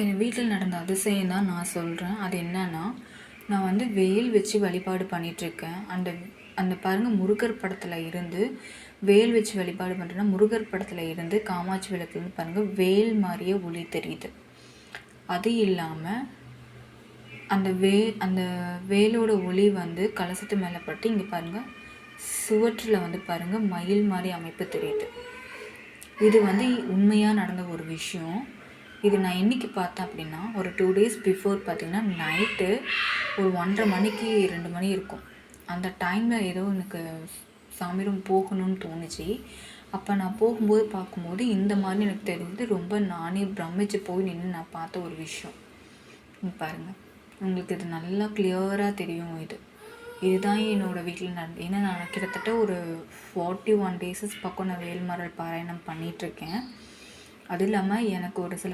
என் வீட்டில் நடந்த அதிசயம் தான் நான் சொல்கிறேன். அது என்னன்னா, நான் வந்து வேல் வச்சு வழிபாடு பண்ணிகிட்ருக்கேன். அந்த பாருங்கள், முருகர் படத்தில் இருந்து வேல் வச்சு வழிபாடு பண்ணுறேன்னா, முருகர் படத்தில் இருந்து காமாட்சி விளக்குலேருந்து பாருங்கள் வேல் மாதிரியே ஒளி தெரியுது. அது இல்லாமல் அந்த வேலோட ஒளி வந்து கலசத்து மேலே பட்டு இங்கே பாருங்கள், சுவற்றில் வந்து பாருங்கள் மயில் மாதிரி அமைப்பு தெரியுது. இது வந்து உண்மையாக நடந்த ஒரு விஷயம். இது நான் என்றைக்கு பார்த்தேன் அப்படின்னா, ஒரு 2 days பிஃபோர் பார்த்திங்கன்னா, நைட்டு ஒரு 1:30 மணிக்கு 2 மணி இருக்கும். அந்த டைமில் ஏதோ எனக்கு சாமி ரூம் போகணும்னு தோணுச்சு. அப்போ நான் போகும்போது பார்க்கும்போது இந்த மாதிரி எனக்கு தெரிஞ்சது. ரொம்ப நானே பிரமிச்சு போய் நின்று நான் பார்த்த ஒரு விஷயம். பாருங்கள், உங்களுக்கு இது நல்லா கிளியராக தெரியும். இதுதான் என்னோடய வீட்டில் நடந்து. ஏன்னா நான் கிட்டத்தட்ட ஒரு 41 days பக்கம் நான் வேல்மரல் பாராயணம் பண்ணிகிட்ருக்கேன். அது இல்லாமல் எனக்கு ஒரு சில